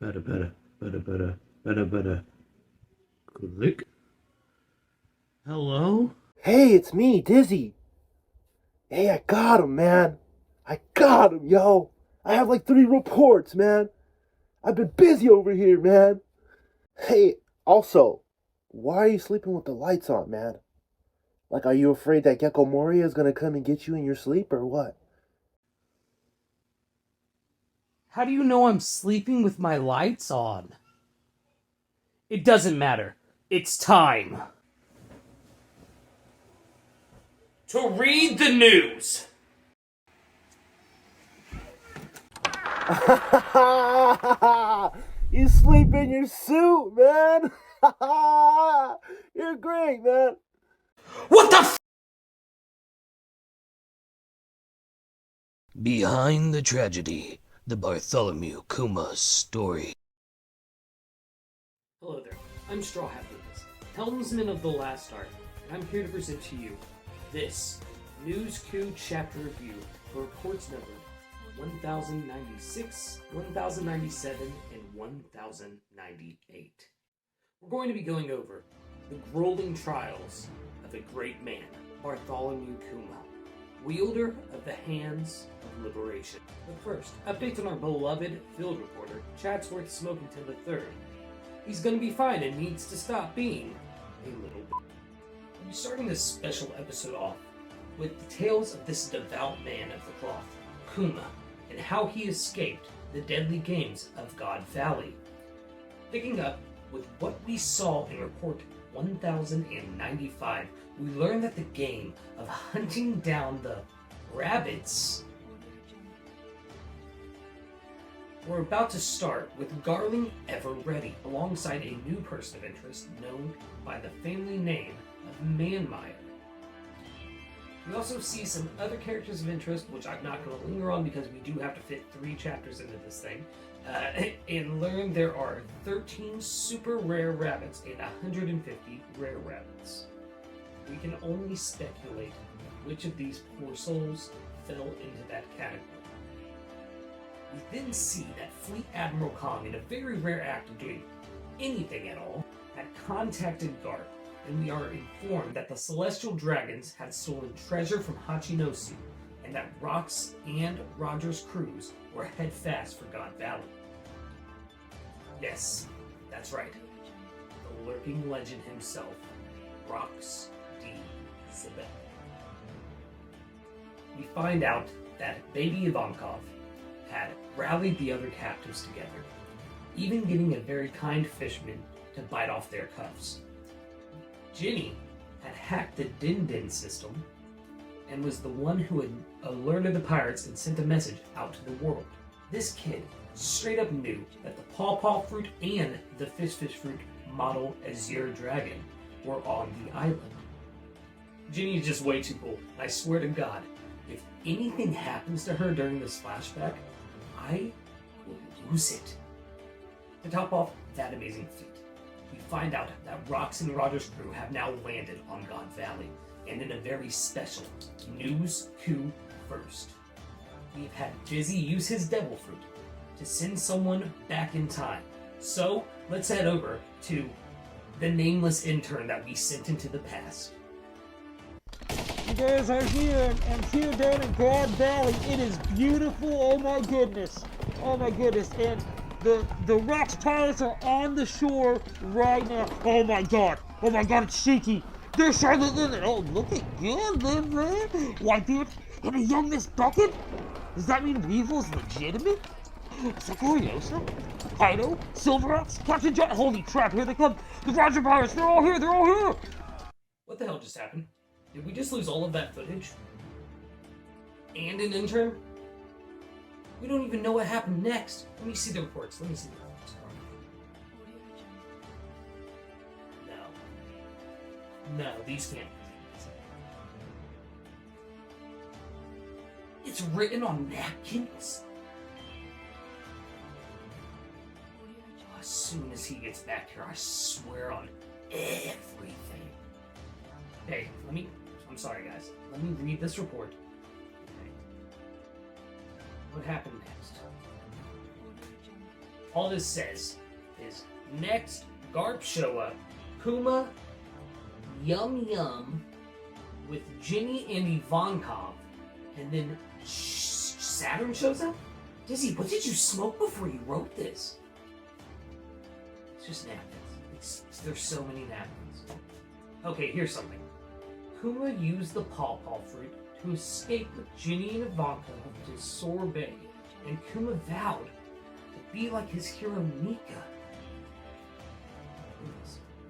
Better, better, better, better, better, better. Click. Hello? Hey, it's me, Dizzy. Hey, I got him, man. I got him, yo. I have like 3 reports, man. I've been busy over here, man. Hey, also, why are you sleeping with the lights on, man? Like, are you afraid that Gecko Moria is gonna come and get you in your sleep, or what? How do you know I'm sleeping with my lights on? It doesn't matter. It's time to read the news. You sleep in your suit, man. You're great, man. What the f- Behind the Tragedy, the Bartholomew Kuma story. Hello there. I'm Straw Hat Lucas, helmsman of The Last Ark, and I'm here to present to you this News Coup chapter review for reports number 1096, 1097, and 1098. We're going to be going over the grueling trials of a great man, Bartholomew Kuma, wielder of the Hands of Liberation. But first, updates on our beloved field reporter, Chatsworth Smokington III. He's gonna be fine and needs to stop being a little bit. We'll be starting this special episode off with the tales of this devout man of the cloth, Kuma, and how he escaped the deadly games of God Valley. Picking up with what we saw in report 1095, we learned that the game of hunting down the rabbits we're about to start with Garling Ever Ready, alongside a new person of interest known by the family name of Manmeyer. We also see some other characters of interest, which I'm not going to linger on because we do have to fit 3 chapters into this thing, and learn there are 13 super rare rabbits and 150 rare rabbits. We can only speculate which of these poor souls fell into that category. We then see that Fleet Admiral Kong, in a very rare act of doing anything at all, had contacted Garp, and we are informed that the Celestial Dragons had stolen treasure from Hachinosu, and that Rox and Roger's crews were head fast for God Valley. Yes, that's right. The lurking legend himself, Rox D. Sibel. We find out that Baby Ivankov had rallied the other captives together, even getting a very kind fisherman to bite off their cuffs. Ginny had hacked the Din Din system and was the one who had alerted the pirates and sent a message out to the world. This kid straight up knew that the Paw Paw fruit and the Fish fruit model Azure Dragon were on the island. Ginny is just way too cool, and I swear to God, if anything happens to her during this flashback, I will lose it. To top off that amazing feat, we find out that Rox and Roger's crew have now landed on God Valley, and in a very special news coup first. We've had Dizzy use his devil fruit to send someone back in time. So let's head over to the nameless intern that we sent into the past. You guys are here, and here down in God Valley. It is beautiful. Oh my goodness. Oh my goodness. And the Rox pirates are on the shore right now. Oh my god. Oh my god, it's shaky. There's Charlotte Linen. Oh, looking good, man. Whitebeard and a young Miss Bucket? Does that mean Weevil's legitimate? Sakuriosa? Kaido? Silverox? Captain John? Holy crap, here they come. The Roger pirates, they're all here, they're all here. What the hell just happened? Did we just lose all of that footage? And an intern? We don't even know what happened next. Let me see the reports. No. No, these can't be. It's written on napkins? As soon as he gets back here, I swear on everything. Hey, I'm sorry guys. Let me read this report. Okay. What happened next? all this says is, next, Garp show up, Kuma, Yum Yum, with Ginny and Ivankov, and then Saturn shows up? Dizzy, what did you smoke before you wrote this? It's just napkins. There's so many napkins. Okay, here's something. Kuma used the pawpaw fruit to escape with Ginny and Ivankov to Sorbet, and Kuma vowed to be like his hero Nika,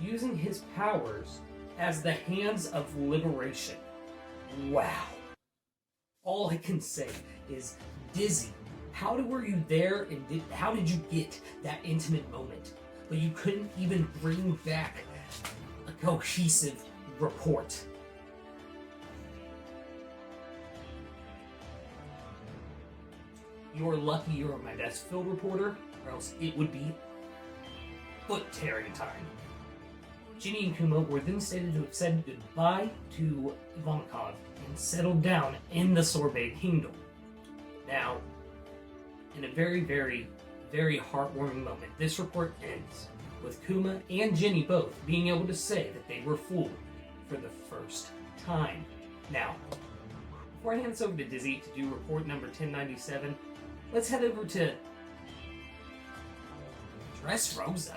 using his powers as the hands of liberation. Wow. All I can say is, Dizzy, how were you there, and how did you get that intimate moment? But you couldn't even bring back a cohesive report. You're lucky you're my best field reporter, or else it would be foot-tearing time. Ginny and Kuma were then stated to have said goodbye to Ivankov and settled down in the Sorbet Kingdom. Now, in a very, very, very heartwarming moment, this report ends with Kuma and Ginny both being able to say that they were fooled for the first time. Now, before I hand this over to Dizzy to do report number 1097, let's head over to Dressrosa.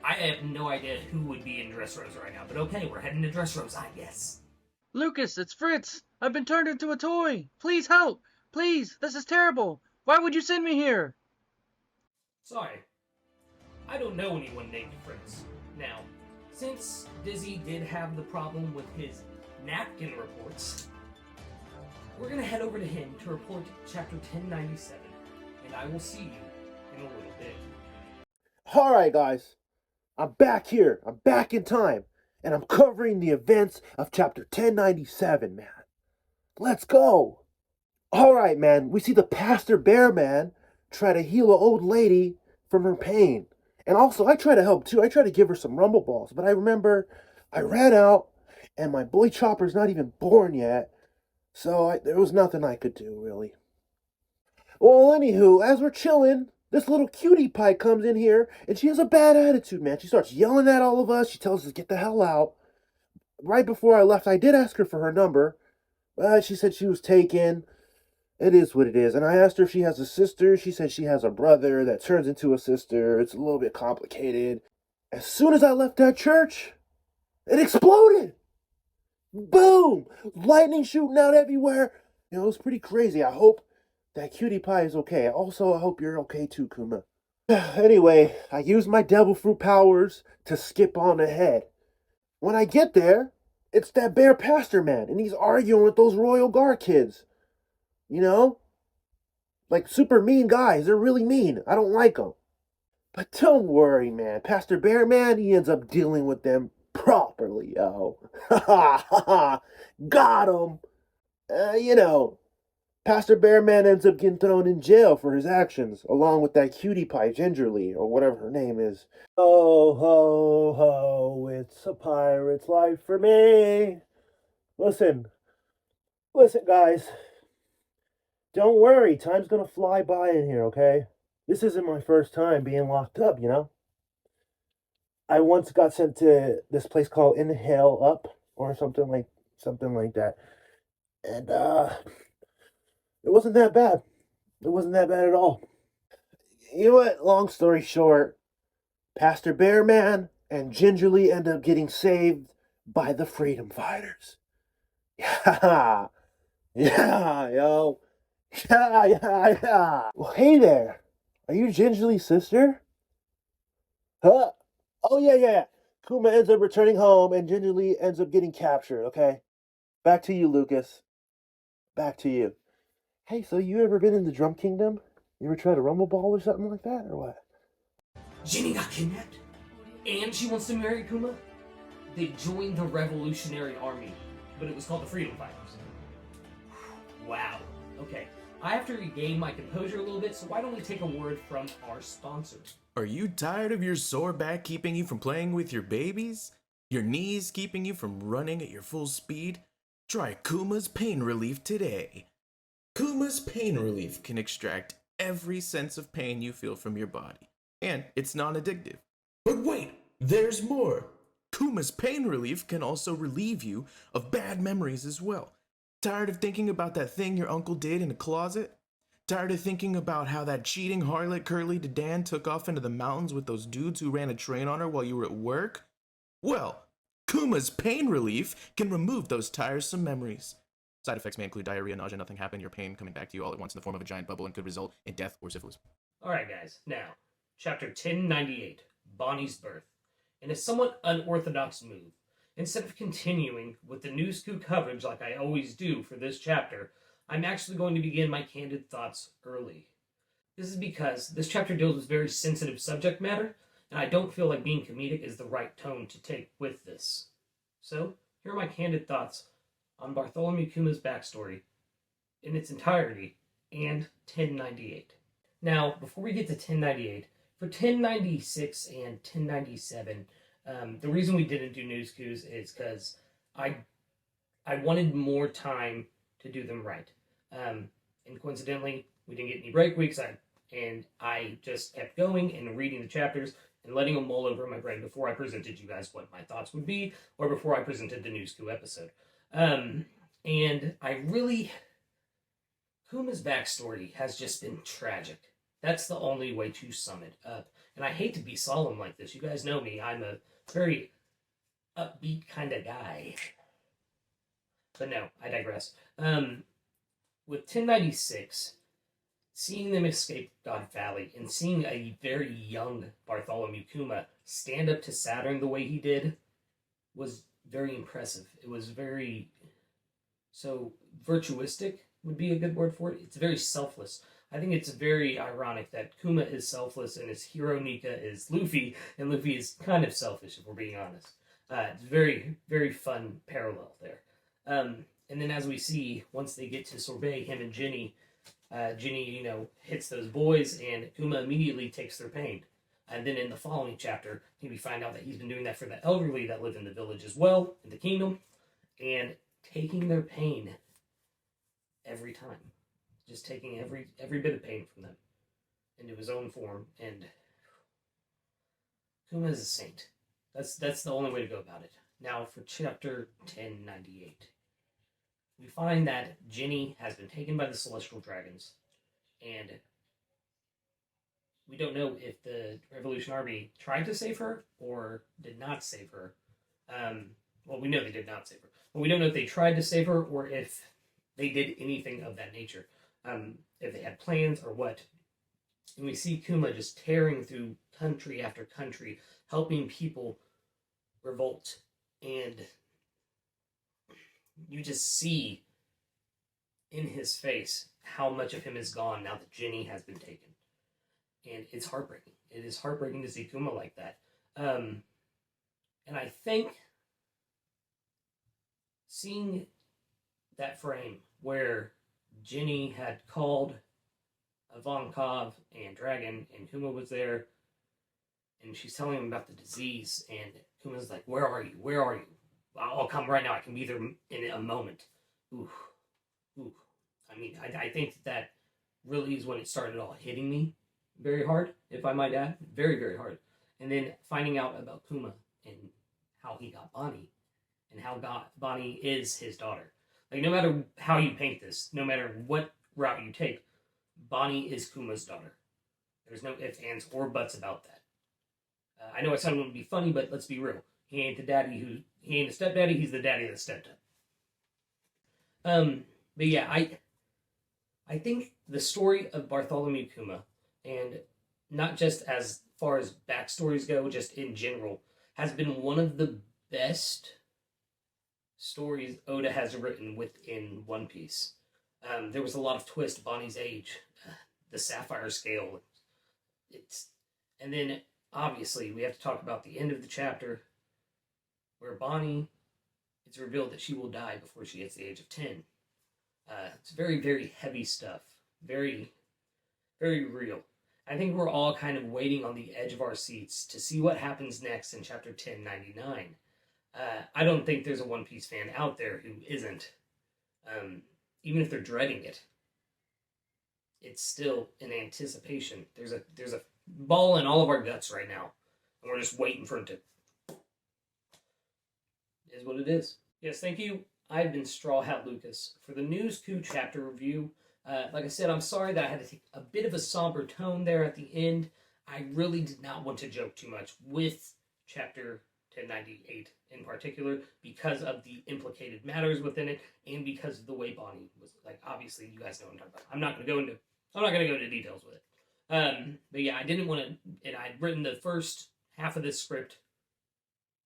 I have no idea who would be in Dressrosa right now, but okay, we're heading to Dressrosa, I guess. Lucas, it's Fritz. I've been turned into a toy. Please help. Please, this is terrible. Why would you send me here? Sorry, I don't know anyone named Fritz. Now, since Dizzy did have the problem with his napkin reports, we're gonna head over to him to report chapter 1097, and I will see you in a little bit. Alright, guys. I'm back here. I'm back in time. And I'm covering the events of chapter 1097, man. Let's go. Alright, man. We see the Pastor Bear Man try to heal an old lady from her pain. And also, I try to help too. I try to give her some rumble balls. But I remember I ran out, and my boy Chopper's not even born yet. So there was nothing I could do, really. Well, anywho, as we're chilling, this little cutie pie comes in here, and she has a bad attitude, man. She starts yelling at all of us. She tells us to get the hell out. Right before I left, I did ask her for her number. She said she was taken. It is what it is. And I asked her if she has a sister. She said she has a brother that turns into a sister. It's a little bit complicated. As soon as I left that church, it exploded. Boom! Lightning shooting out everywhere. It was pretty crazy. I hope that cutie pie is okay. Also, I hope you're okay too, Kuma. Anyway, I used my devil fruit powers to skip on ahead. When I get there, it's that bear pastor man, and he's arguing with those Royal Guard kids. You know? Like super mean guys. They're really mean. I don't like them. But don't worry, man. Pastor Bear Man, he ends up dealing with them properly, yo. Ha ha ha! Got him! You know, Pastor Bear Man ends up getting thrown in jail for his actions, along with that cutie pie Gingerly, or whatever her name is. Ho, ho, ho, it's a pirate's life for me. Listen, guys. Don't worry, time's gonna fly by in here, okay? This isn't my first time being locked up, you know? I once got sent to this place called Inhale Up, or something like that. And, it wasn't that bad. It wasn't that bad at all. You know what? Long story short, Pastor Bear Man and Gingerly end up getting saved by the freedom fighters. Yeah. Yeah, yo. Yeah. Well, hey there. Are you Gingerly's sister? Huh? Oh, yeah. Kuma ends up returning home and Gingerly ends up getting captured, okay? Back to you, Lucas. Back to you. Hey, so you ever been in the Drum Kingdom? You ever tried a rumble ball or something like that, or what? Ginny got kidnapped, and she wants to marry Kuma. They joined the Revolutionary Army, but it was called the Freedom Fighters. Wow. Okay, I have to regain my composure a little bit, so why don't we take a word from our sponsors? Are you tired of your sore back keeping you from playing with your babies? Your knees keeping you from running at your full speed? Try Kuma's Pain Relief today. Kuma's Pain Relief can extract every sense of pain you feel from your body. And it's non-addictive. But wait, there's more. Kuma's pain relief can also relieve you of bad memories as well. Tired of thinking about that thing your uncle did in the closet? Tired of thinking about how that cheating harlot Curly Dan took off into the mountains with those dudes who ran a train on her while you were at work? Well, Kuma's pain relief can remove those tiresome memories. Side effects may include diarrhea, nausea, nothing happened, your pain coming back to you all at once in the form of a giant bubble and could result in death or syphilis. Alright, guys, now, chapter 1098, Bonnie's Birth. In a somewhat unorthodox move, instead of continuing with the News Coo coverage like I always do for this chapter, I'm actually going to begin my candid thoughts early. This is because this chapter deals with very sensitive subject matter, and I don't feel like being comedic is the right tone to take with this. So, here are my candid thoughts on Bartholomew Kuma's backstory in its entirety and 1098. Now, before we get to 1098, for 1096 and 1097, the reason we didn't do News Coos is because I wanted more time to do them right. And coincidentally, we didn't get any break weeks, and I just kept going and reading the chapters and letting them mull over in my brain before I presented you guys what my thoughts would be, or before I presented the News Coo episode. And I really... Kuma's backstory has just been tragic. That's the only way to sum it up. And I hate to be solemn like this. You guys know me. I'm a very upbeat kind of guy. But no, I digress. With 1096, seeing them escape God Valley and seeing a very young Bartholomew Kuma stand up to Saturn the way he did was very impressive. It was very... so virtuistic would be a good word for it. It's very selfless. I think it's very ironic that Kuma is selfless and his hero Nika is Luffy, and Luffy is kind of selfish, if we're being honest. It's very, very fun parallel there. And then as we see, once they get to Sorbet, him and Jenny, hits those boys, and Kuma immediately takes their pain. And then in the following chapter, we find out that he's been doing that for the elderly that live in the village as well, in the kingdom, and taking their pain every time. Just taking every bit of pain from them into his own form, and Kuma is a saint. That's the only way to go about it. Now for chapter 1098. We find that Jenny has been taken by the Celestial Dragons, and we don't know if the Revolution Army tried to save her or did not save her. Well, we know they did not save her. But we don't know if they tried to save her or if they did anything of that nature. If they had plans or what. And we see Kuma just tearing through country after country, helping people revolt. And you just see in his face how much of him is gone now that Jenny has been taken. And it's heartbreaking. It is heartbreaking to see Kuma like that. And I think seeing that frame where Jenny had called Ivankov and Dragon, and Kuma was there, and she's telling him about the disease, and Kuma's like, "Where are you? Where are you? I'll come right now. I can be there in a moment." Ooh. I mean, I think that really is when it started all hitting me very hard, if I might add. Very, very hard. And then finding out about Kuma and how he got Bonnie, and how Bonnie is his daughter. Like, no matter how you paint this, no matter what route you take, Bonnie is Kuma's daughter. There's no ifs, ands, or buts about that. I know it sounded to be funny, but let's be real. He ain't the stepdaddy, he's the daddy of the stepdad. But yeah, I think the story of Bartholomew Kuma, and not just as far as backstories go, just in general, has been one of the best stories Oda has written within One Piece. There was a lot of twist. Bonnie's age, the Sapphire Scale, and then obviously we have to talk about the end of the chapter where Bonnie, it's revealed that she will die before she hits the age of 10. It's very, very heavy stuff. Very, very real. I think we're all kind of waiting on the edge of our seats to see what happens next in chapter 1099. I don't think there's a One Piece fan out there who isn't, even if they're dreading it. it's still in anticipation. There's a ball in all of our guts right now, and we're just waiting for it to. It is what it is. Yes, thank you. I've been Straw Hat Lucas for the News Coup chapter review. Like I said, I'm sorry that I had to take a bit of a somber tone there at the end. I really did not want to joke too much with chapter 1098 in particular because of the implicated matters within it and because of the way Bonnie was. Like, obviously, you guys know what I'm talking about. I'm not going to go into details with it. But yeah, I didn't want to, and I'd written the first half of this script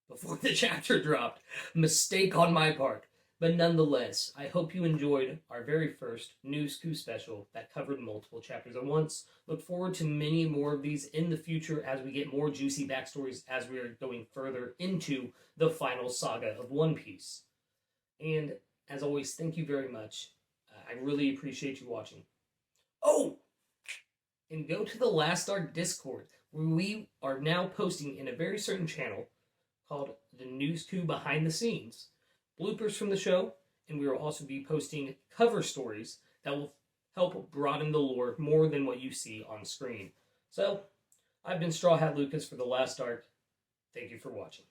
before the chapter dropped. Mistake on my part. But nonetheless, I hope you enjoyed our very first News Coo special that covered multiple chapters at once. Look forward to many more of these in the future as we get more juicy backstories as we are going further into the final saga of One Piece. And as always, thank you very much. I really appreciate you watching. Oh! And go to the Last Arc Discord, where we are now posting in a very certain channel called the News Coo Behind the Scenes. Bloopers from the show, and we will also be posting cover stories that will help broaden the lore more than what you see on screen. So, I've been Straw Hat Lucas for The Last Arc. Thank you for watching.